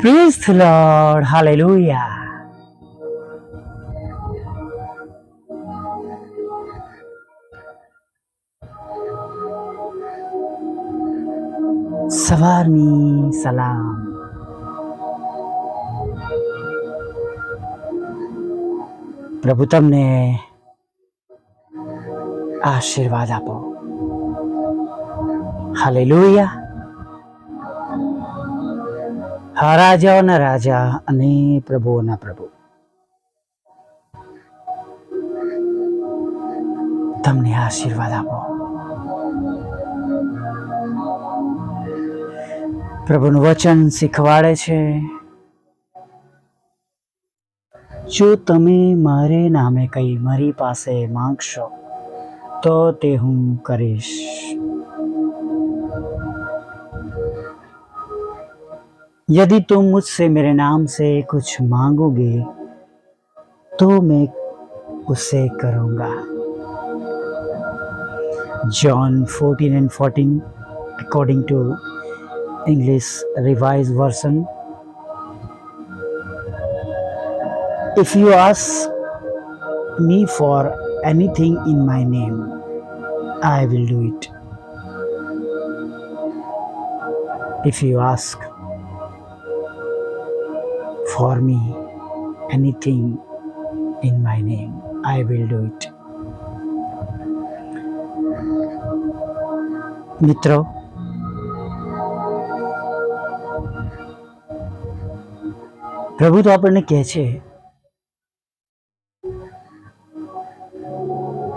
Praise the Lord. Hallelujah. સવારની સલામ. પ્રભુ તમને આશીર્વાદ આપો. હાલેલુયા. હા, રાજાઓના રાજા અને પ્રભુઓના પ્રભુ તમને આશીર્વાદ આપો. પ્રભુનું વચન શીખવાડે છે, જો તમે મારે નામે કંઈ મારી પાસે માંગશો તો તે હું કરીશ. यदि तुम मुझसे मेरे नाम से कुछ मांगोगे तो मैं उसे करूँगा. John 14:14 according to English Revised Version. If you ask me for anything in my name, I will do it. If you ask for me anything in my name, I will do it. મિત્રો, પ્રભુ તો આપણને કહે છે,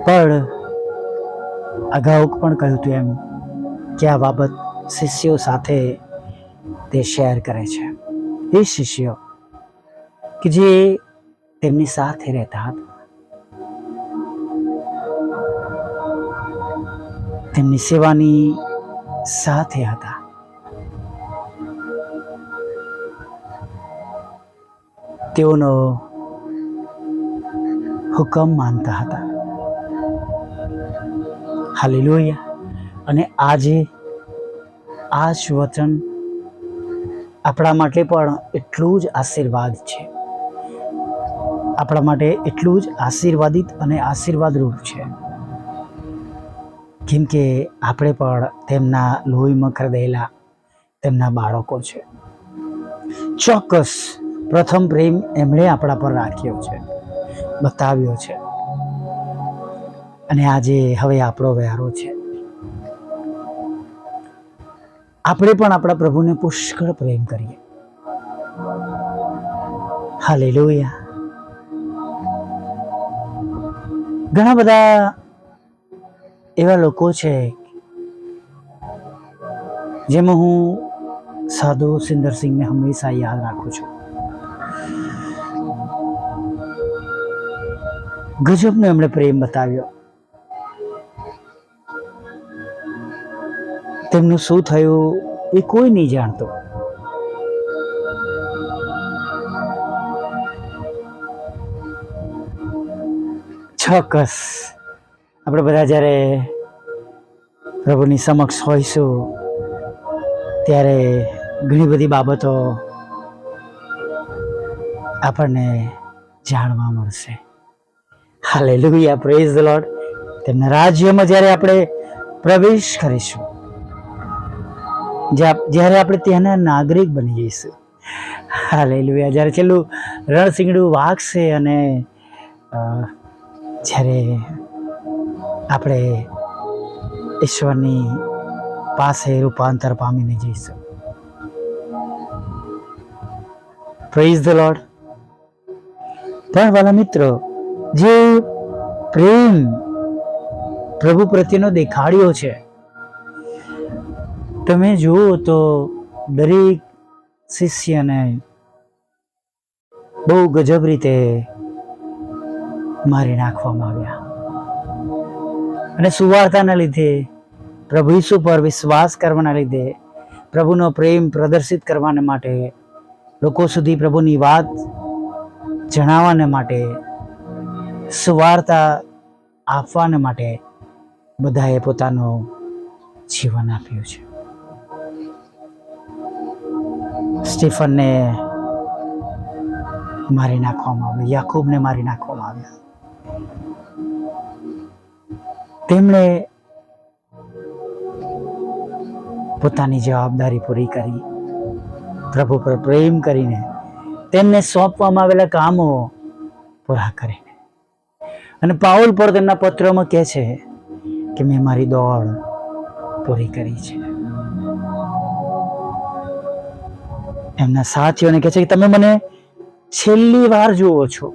પણ અગાઉ પણ કહ્યું હતું એમ કે આ બાબત શિષ્યો સાથે તે શેર કરે છે. એ શિષ્યો કે જે તેમની સાથે રહેતા હતા, તેમની સેવાની સાથે હતા. તેઓનો હુકમ માનતા હતા. હાલેલુયા. અને આજે આ જ વચન આપણા માટે પણ એટલું જ આશીર્વાદ છે, આપણા માટે એટલું જ આશીર્વાદિત અને આશીર્વાદરૂપ છે, કેમ કે આપણે પણ તેમના લોહીમાં ખરદેલા તેમના બાળકો છે. ચોક્કસ પ્રથમ પ્રેમ એમણે આપણા પર રાખ્યો છે, બતાવ્યો છે, અને આજે હવે આપણો વહેરો છે. આપણે પણ આપણા પ્રભુને પુષ્કળ પ્રેમ કરીએ. હાલેલુયા. ઘણા બધા એવા લોકો છે જેમાં હું સાધુ સિંદરસિંહને હંમેશા યાદ રાખું છું. ગજબનો એમણે પ્રેમ બતાવ્યો. તેમનું શું થયું એ કોઈ નહીં જાણતો. ચોક્કસ આપણે બધા જ્યારે પ્રભુની સમક્ષ હોઈશું ત્યારે ઘણી બધી બાબતો આપણને જાણવા મળશે. હાલેલુયા. Praise the lord. તેમના રાજ્યમાં જ્યારે આપણે પ્રવેશ કરીશું, જ્યારે આપણે ત્યાંના નાગરિક બની જઈશું. હાલેલુયા. જ્યારે છેલ્લું રણશીંગડું વાગશે અને જ્યારે આપણે ઈશ્વરની પાસે રૂપાંતર પામીને જઈશું. Praise the lord. પણ વાલા મિત્રો, જે પ્રેમ પ્રભુ પ્રત્યેનો દેખાડ્યો છે, તમે જુઓ તો દરેક શિષ્યને બહુ ગજબ રીતે મારી નાખવામાં આવ્યા. અને સુવાર્તાના લીધે, પ્રભુ ઈસુ પર વિશ્વાસ કરવાના લીધે, પ્રભુનો પ્રેમ પ્રદર્શિત કરવાને માટે, લોકો સુધી પ્રભુની વાત જણાવવાને માટે, સુવાર્તા આપવાને માટે બધાએ પોતાનું જીવન આપ્યું છે. સ્ટીફનને મારી નાખવામાં આવ્યો, યાકૂબને મારી નાખવામાં આવ્યા. તેમણે પોતાની જવાબદારી પૂરી કરી, પ્રભુ પર પ્રેમ કરીને, તેમને સોંપવામાં આવેલા કામો પૂરા કરીને. અને પાઉલ પણ તેમના પત્રમાં કહે છે કે મેં મારી દોડ પૂરી કરી છે. એમના સાથીઓને કહે છે કે તમે મને છેલ્લી વાર જુઓ છો,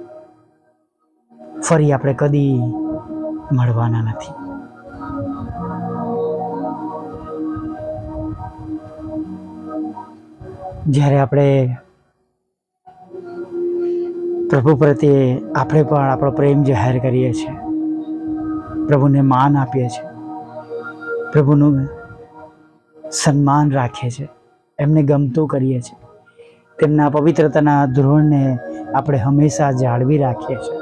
ફરી આપણે કદી મળવાના નથી. જ્યારે આપણે પ્રભુ પ્રત્યે આપણે પણ આપણો પ્રેમ જાહેર કરીએ છીએ, પ્રભુને માન આપીએ છીએ, પ્રભુનું સન્માન રાખીએ છીએ, એમને ગમતું કરીએ છીએ, તેમના પવિત્રતાના ધોરણને આપણે હંમેશા જાળવી રાખીએ છીએ.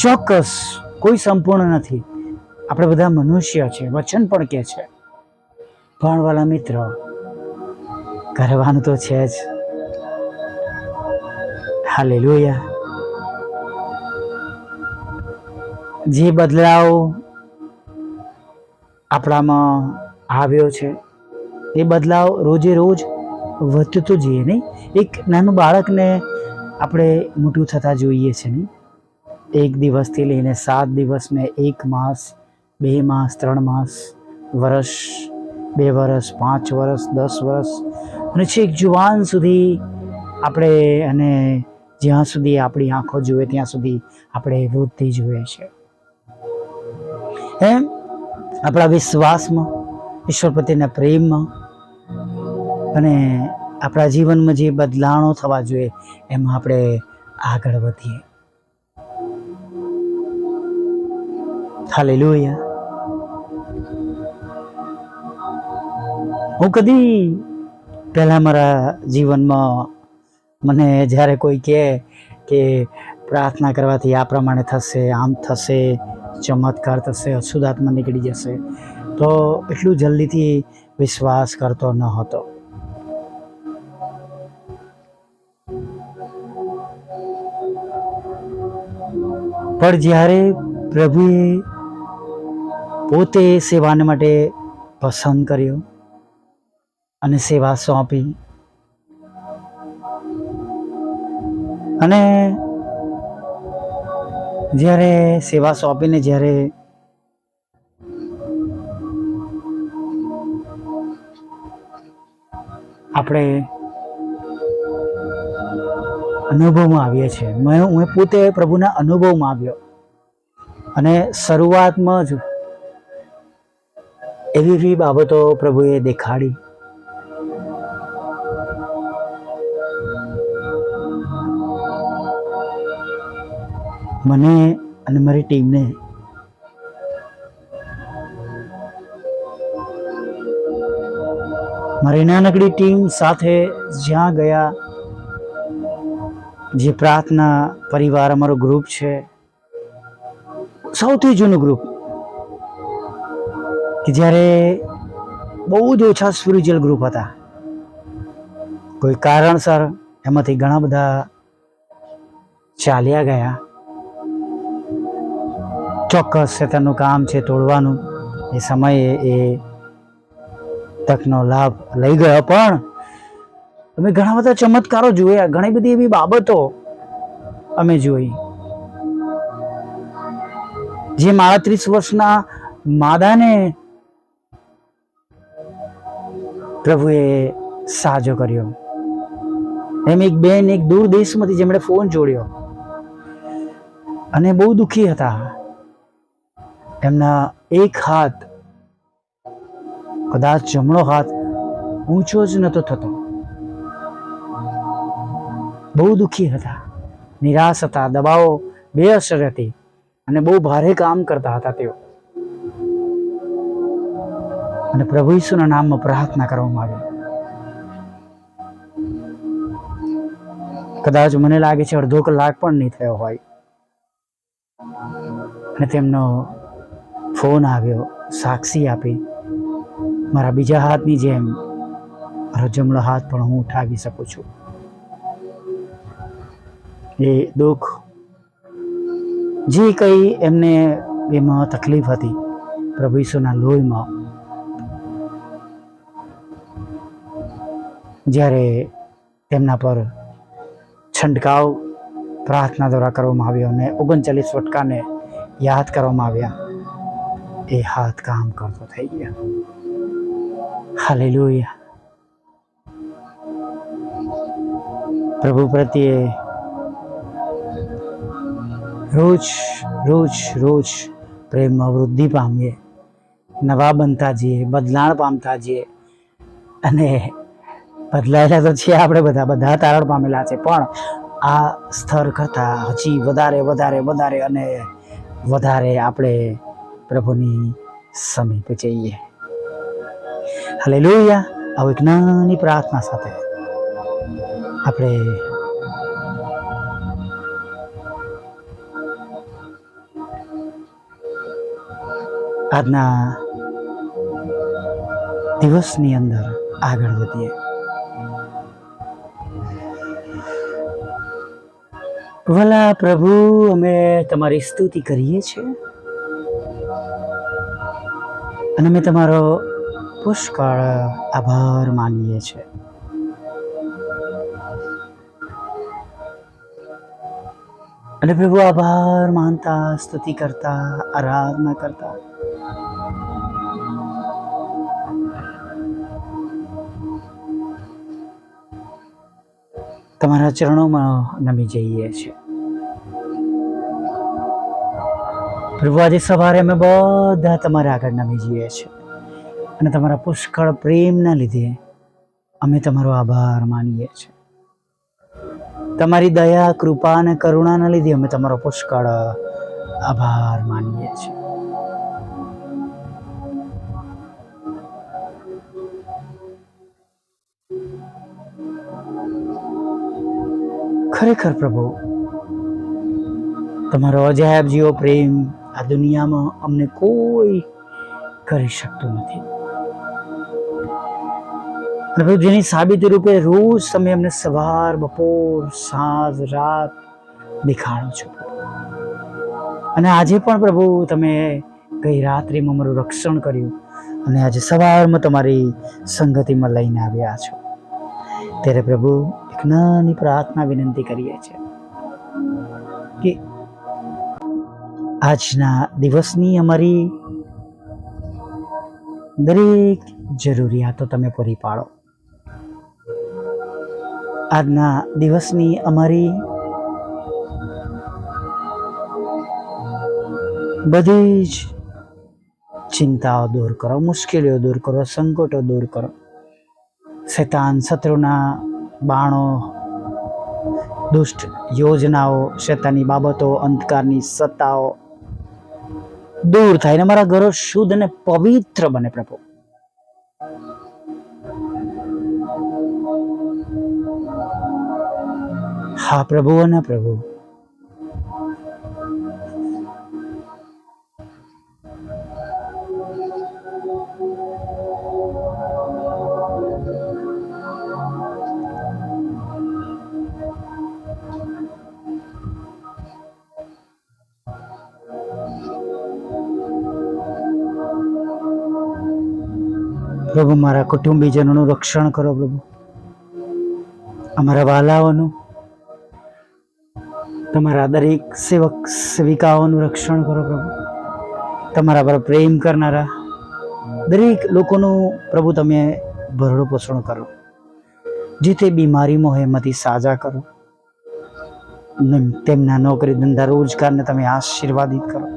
ચોક્કસ કોઈ સંપૂર્ણ નથી, આપણે બધા મનુષ્ય છે, વચન પણ કહે છે. પણ વાલા મિત્રો, કરવાનું તો છે જ. હાલેલુયા. જે બદલાવ આપણામાં આવ્યો છે એ બદલાવ રોજે રોજ વધતો જઈએ નહીં. એક નાનું બાળકને આપણે મોટું થતા જોઈએ છે નહીં, 1 દિવસથી લઈને 7 દિવસ ને 1 માસ, 2 માસ, 3 માસ, વર્ષ, 2 વર્ષ, 5 વર્ષ, 10 વર્ષ અને છેક જુવાન સુધી આપણે, અને જ્યાં સુધી આપણી આંખો જુએ ત્યાં સુધી આપણે વૃદ્ધિ જોઈએ છે. એમ આપણા વિશ્વાસમાં, ઈશ્વર પ્રત્યેના પ્રેમમાં અને આપણા જીવનમાં જે બદલાણો થવા જોઈએ એમાં આપણે આગળ વધીએ. હાલેલુયા. હું કદી પહેલા મારા જીવનમાં મને જ્યારે કોઈ કહે કે પ્રાર્થના કરવાથી આ પ્રમાણે થશે, આમ થશે, ચમત્કાર થશે, અશુદ્ધાત્મા નીકળી જશે, તો એટલું જલ્દીથી વિશ્વાસ કરતો ન હતો. પણ જ્યારે પ્રભુએ પોતે સેવાને માટે પસંદ કર્યો અને સેવા સોંપી, અને જ્યારે સેવા સોંપીને જ્યારે આપણે અનુભવમાં આવીએ છીએ, હું પોતે પ્રભુના અનુભવમાં આવ્યો, અને શરૂઆતમાં જ એવી બાબતો પ્રભુએ દેખાડી. મને અને મારી ટીમને મારી નાનકડી ટીમ સાથે જ્યાં ગયા, જે પ્રાર્થના પરિવાર અમારો ગ્રુપ છે, સૌથી જૂનું ગ્રુપ, કે જ્યારે બહુ જ ઓછા સ્પિરિચ્યુઅલ ગ્રુપ હતા. કોઈ કારણસર એમાંથી ઘણા બધા ચાલ્યા ગયા. ચોક્કસ શેતાનનું કામ છે તોડવાનું, એ સમયે એ તકનો લાભ લઈ ગયો. પણ અમે ઘણા બધા ચમત્કારો જોયા, ઘણી બધી એવી બાબતો અમે જોઈ. જે 38 વર્ષના માદાને પ્રભુએ સાજો કર્યો. એમ એક બેન એક દૂર દેશમાંથી જેમણે ફોન જોડ્યો અને બહુ દુઃખી હતા. એમના એક હાથ, કદાચ જમણો હાથ ઊંચો જ નતો થતો. બહુ દુઃખી હતા, નિરાશ હતા, દબાવો બેઅસર હતી અને બહુ ભારે કામ કરતા હતા તેઓ. અને પ્રભુ ઈસુના નામમાં પ્રાર્થના કરવામાં આવી. કદાચ મને લાગે છે અડધો કલાક પણ નહીં થયો હોય અને તેમનો ફોન આવ્યો, સાક્ષી આપી. મારા બીજા હાથની જેમ મારો જમણો હાથ પણ હું ઉઠાવી શકું છું. એ દુઃખ, જે કંઈ એમને એમાં તકલીફ હતી, પ્રભુ ઈસુના લોહીમાં જ્યારે તેમના પર છંટકાવ પ્રાર્થના દ્વારા કરવામાં આવ્યો અને 39 વટકાને યાદ કરવામાં આવ્યા, એ હાથ કામ કરતો થઈ ગયા. હાલેલુયા. પ્રભુ પ્રત્યે રોજ રોજ રોજ પ્રેમમાં વૃદ્ધિ પામીએ, નવા બનતા જઈએ, બદલાણ પામતા જઈએ. અને બદલાયેલા તો છીએ આપણે બધા તારણ પામેલા છે, પણ આ સ્તર કરતાં હજી વધારે વધારે વધારે અને વધારે આપણે પ્રભુની સમીપે જઈએ. હાલેલુયા. આવું એક નાની પ્રાર્થના સાથે આપણે આજના દિવસની અંદર આગળ વધીએ. ભલા પ્રભુ, અમે તમારી સ્તુતિ કરીએ છીએ અને અમે તમારો પુષ્કળ આભાર માનીએ છીએ. અને પ્રભુ, આભાર માનતા, સ્તુતિ કરતા, આરાધના કરતા તમારા ચરણોમાં નમી જઈએ છીએ. પ્રભુ, આજે સવારે અમે બધા તમારા આગળ નમી જઈએ છીએ અને તમારા પુષ્કળ પ્રેમના લીધે અમે તમારો આભાર માનીએ છીએ. તમારી દયા, કૃપા અને કરુણાના લીધે અમે તમારો પુષ્કળ આભાર માનીએ છીએ. ખરેખર પ્રભુ, તમારો અજાયબ જેવો પ્રેમ આ દુનિયામાં અમને કોઈ કરી શકતું નથી. અને પ્રભુ, જેની સાબિતી રૂપે રોજ તમે અમને સવાર, બપોર, સાંજ, રાત દેખાડો છો. અને આજે પણ પ્રભુ, તમે ગઈ રાત્રિમાં અમારું રક્ષણ કર્યું અને આજે સવારમાં તમારી સંગતિમાં લઈને આવ્યા છો. ત્યારે પ્રભુ, એક નાની પ્રાર્થના વિનંતી કરીએ છીએ કે આજના દિવસની અમારી દરેક જરૂરિયાતો તમે પૂરી પાડો. આજના દિવસની અમારી બધી જ ચિંતાઓ દૂર કરો, મુશ્કેલીઓ દૂર કરો, સંકટો દૂર કરો. શૈતાન, શત્રુના બાણો, દુષ્ટ યોજનાઓ, શૈતાની બાબતો, અંધકારની સત્તાઓ દૂર થાય ને અમારા ઘરો શુદ્ધ અને પવિત્ર બને પ્રભુ. હા પ્રભુ અને પ્રભુ, પ્રભુ મારા કુટુંબીજનોનું રક્ષણ કરો પ્રભુ, અમારા વાલાઓનું, તમારા દરેક સેવક સેવિકાઓનું રક્ષણ કરો પ્રભુ. તમારા પર પ્રેમ કરનારા દરેક લોકોનું પ્રભુ તમે ભરણું પોષણ કરો. જે તે બીમારીમાં હોય એમાંથી સાજા કરો. તેમના નોકરી ધંધા રોજગારને તમે આશીર્વાદિત કરો.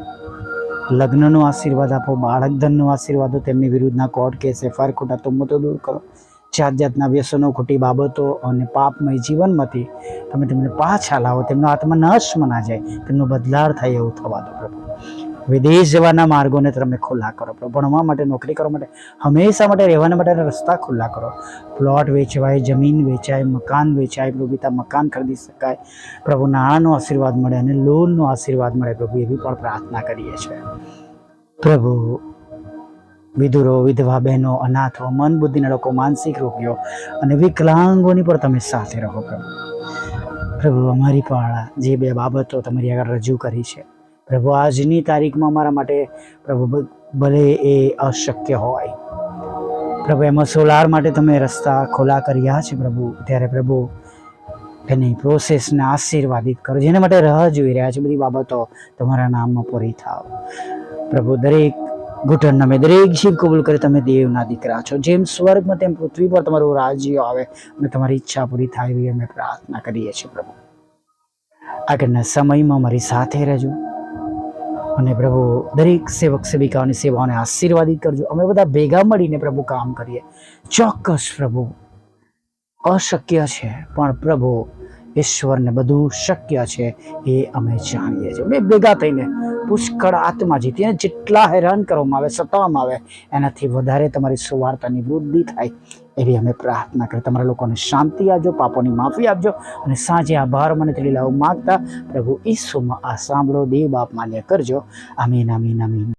લગ્નનો આશીર્વાદ આપો, બાળક ધનનો આશીર્વાદ આપો. તેમની વિરુદ્ધના કોર્ટ કેસ, એફઆઈઆર, ખોટા તુમ્મતો દૂર કરો. જાત જાતના વ્યસનો, ખોટી બાબતો અને પાપમય જીવનમાંથી તમે તેમને પાછા લાવો. તેમનો આત્મા નાશમાં ના જાય, તેમનો બદલાવ થાય એવું થવા દો પ્રભુ. વિદેશ જવાના માર્ગોને તમે ખુલ્લા કરો પ્રભુ. ભણવા માટે, નોકરી કરવા માટે, હંમેશા માટે રહેવાના માટે રસ્તા ખુલ્લા કરો. પ્લોટ વેચવાય, જમીન વેચાય, મકાન વેચાય પ્રભુ. પિતા મકાન ખરીદી શકાય પ્રભુ. નાણાંનો આશીર્વાદ મળે અને લોનનો આશીર્વાદ મળે પ્રભુ, એવી પણ પ્રાર્થના કરીએ છીએ પ્રભુ. વિધુરો, વિધવા બહેનો, અનાથો, મન બુદ્ધિના લોકો, માનસિક રોગીઓ અને વિકલાંગોની પણ તમે સાથે રહો પ્રભુ. પ્રભુ અમારી પણ જે બે બાબતો તમારી આગળ રજૂ કરી છે પ્રભુ, આજની તારીખમાં અમારા માટે પ્રભુ ભલે એ અશક્ય હોય પ્રભુ, એમાં સોલાર માટે તમે રસ્તા ખોલા કર્યા છે પ્રભુ, ત્યારે પ્રભુ એની પ્રોસેસને આશીર્વાદિત કરો. જેના માટે રાહ જોઈ રહ્યા છે, બધી બાબતો તમારા નામમાં પૂરી થાવ પ્રભુ. દરેક ઘૂંટણ નમે, દરેક જીવ કબૂલ કરે તમે દેવના દીકરા છો. જેમ સ્વર્ગમાં તેમ પૃથ્વી પર તમારું રાજ્ય આવે અને તમારી ઈચ્છા પૂરી થાય એવી અમે પ્રાર્થના કરીએ છીએ પ્રભુ. આગળના સમયમાં મારી સાથે રહેજો અને પ્રભુ દરેક સેવક સેવિકાઓની સેવાઓને આશીર્વાદિત કરજો. અમે બધા ભેગા મળીને પ્રભુ કામ કરીએ. ચોક્કસ પ્રભુ અશક્ય છે, પણ પ્રભુ ઈશ્વરને બધું શક્ય છે એ અમે જાણીએ છીએ. અમે ભેગા થઈને પુષ્કળ આત્મા જીતીને જેટલા હેરાન કરવામાં આવે, સતાવવામાં આવે, એનાથી વધારે તમારી સુવાર્તાની વૃદ્ધિ થાય એવી અમે પ્રાર્થના કરીએ. તમારા લોકોને શાંતિ આપજો, પાપોની માફી આપજો અને સાંજે આભાર મને તે લીલાઓ માગતા પ્રભુ ઈસુમાં આ સાંભળો, દેવ બાપ માન્ય કરજો. આમીન, આમીન, આમીન.